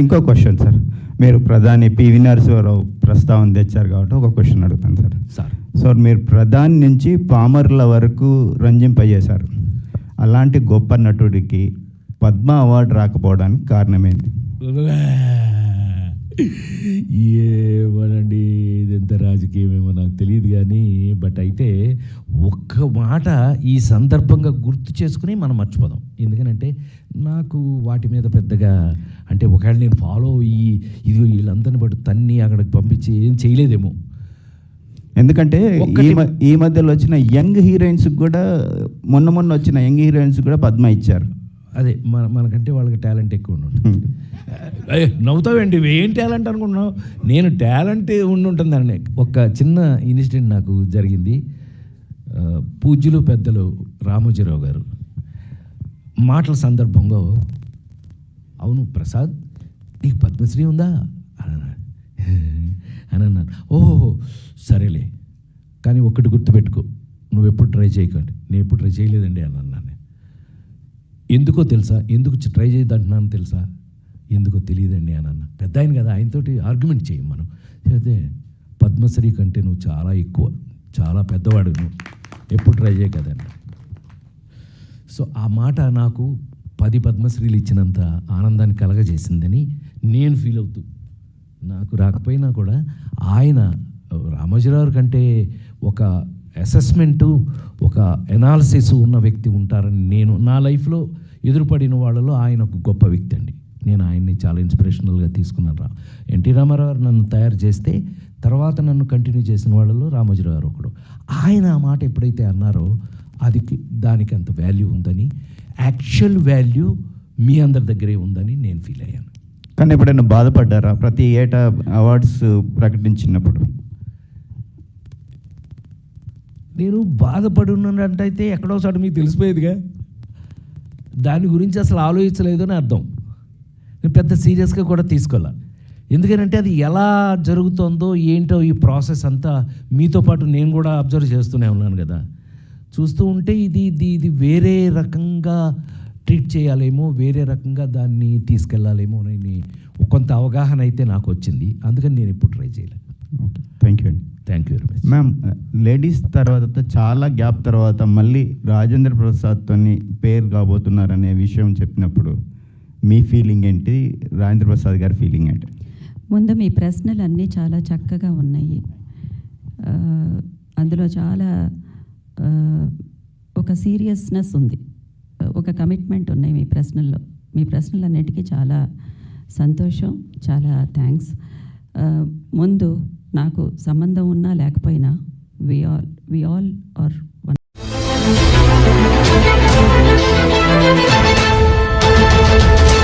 ఇంకో question sir, మీరు ప్రధాని పివి నరసింహారావు ప్రస్తావన తెచ్చారు కాబట్టి ఒక క్వశ్చన్ అడుగుతాను సార్. సార్ మీరు ప్రధాని నుంచి పామర్ల వరకు రంజింపజేశారు. అలాంటి గొప్ప నటుడికి పద్మ అవార్డు రాకపోవడానికి కారణం ఏంటి? ఏమోనండి, ఇదంతా రాజకీయమేమో నాకు తెలియదు కానీ, బట్ అయితే ఒక్క మాట ఈ సందర్భంగా గుర్తు చేసుకుని మనం మర్చిపోదాం. ఎందుకనంటే నాకు వాటి మీద పెద్దగా అంటే ఒకవేళ నేను ఫాలో అయ్యి ఇది వీళ్ళందరిని బట్టి తన్ని అక్కడికి పంపించి ఏం చేయలేదేమో. ఎందుకంటే ఈ మధ్యలో వచ్చిన యంగ్ హీరోయిన్స్ కూడా మొన్న వచ్చిన యంగ్ హీరోయిన్స్ కూడా పద్మ ఇచ్చారు. అదే మనకంటే వాళ్ళకి టాలెంట్ ఎక్కువ ఉంటుంది. నవ్వుతావండి, ఏం టాలెంట్ అనుకుంటున్నావు? నేను టాలెంట్ ఉంటుందండి. ఒక చిన్న ఇన్సిడెంట్ నాకు జరిగింది. పూజ్యులు పెద్దలు రామోజీరావు గారు మాటల సందర్భంగా, అవును ప్రసాద్ నీకు పద్మశ్రీ ఉందా అని అన్నాను. ఓహో సరేలే, కానీ ఒక్కటి గుర్తుపెట్టుకో, నువ్వు ఎప్పుడు ట్రై చేయకండి. నేను ఎప్పుడు ట్రై చేయలేదండి అని అన్నాను. ఎందుకో తెలుసా, ఎందుకు ట్రై చేయదంటున్నాను తెలుసా? ఎందుకో తెలియదండి అని అన్న. పెద్ద ఆయన కదా, ఆయనతోటి ఆర్గ్యుమెంట్ చేయం మనం. అయితే పద్మశ్రీ కంటే నువ్వు చాలా ఎక్కువ, చాలా పెద్దవాడు, నువ్వు ఎప్పుడు ట్రై చేయ కదండి. సో ఆ మాట నాకు 10 పద్మశ్రీలు ఇచ్చినంత ఆనందాన్ని కలగజేసిందని నేను ఫీల్ అవుతూ, నాకు రాకపోయినా కూడా ఆయన రామోజీరావు కంటే ఒక అసెస్మెంటు, ఒక ఎనాలిసిస్ ఉన్న వ్యక్తి ఉంటారని నేను నా లైఫ్లో ఎదురుపడిన వాళ్ళలో ఆయన ఒక గొప్ప వ్యక్తి అండి. నేను ఆయన్ని చాలా ఇన్స్పిరేషనల్గా తీసుకున్నాను. ఎన్టీ రామారావు నన్ను తయారు చేస్తే తర్వాత నన్ను కంటిన్యూ చేసిన వాళ్ళలో రామోజీరావు గారు ఒకడు. ఆయన ఆ మాట ఎప్పుడైతే అన్నారో అది దానికి అంత వాల్యూ ఉందని, యాక్చువల్ వాల్యూ మీ అందరి దగ్గరే ఉందని నేను ఫీల్ అయ్యాను. కానీ ఎప్పుడైనా బాధపడ్డారా ప్రతి ఏటా అవార్డ్స్ ప్రకటించినప్పుడు? నేను బాధపడున్నట్టయితే ఎక్కడోసారి మీకు తెలిసిపోయేదిగా, దాని గురించి అసలు ఆలోచించలేదు అని అర్థం. నేను పెద్ద సీరియస్గా కూడా తీసుకోలే. ఎందుకంటే అది ఎలా జరుగుతుందో ఏంటో ఈ ప్రాసెస్ అంతా మీతో పాటు నేను కూడా అబ్జర్వ్ చేస్తూనే ఉన్నాను కదా. చూస్తూ ఉంటే ఇది వేరే రకంగా ట్రీట్ చేయాలేమో, వేరే రకంగా దాన్ని తీసుకెళ్ళాలేమో అని కొంత అవగాహన అయితే నాకు వచ్చింది. అందుకని నేను ఇప్పుడు ట్రై చేయలేదు. థ్యాంక్ యూ అండి. Thank you very much. Ma'am, ladies తర్వాత చాలా గ్యాప్ తర్వాత మళ్ళీ రాజేంద్ర ప్రసాద్తో పేరు కాబోతున్నారనే విషయం చెప్పినప్పుడు మీ ఫీలింగ్ ఏంటి? రాజేంద్ర ప్రసాద్ గారి ఫీలింగ్ ఏంటి? ముందు మీ ప్రశ్నలు అన్నీ చాలా చక్కగా ఉన్నాయి. అందులో చాలా ఒక సీరియస్నెస్ ఉంది, ఒక కమిట్మెంట్ ఉన్నాయి మీ ప్రశ్నల్లో. మీ ప్రశ్నలన్నిటికీ చాలా సంతోషం, చాలా థ్యాంక్స్. ముందు నాకు సంబంధం ఉన్నా లేకపోయినా వి ఆల్ ఆర్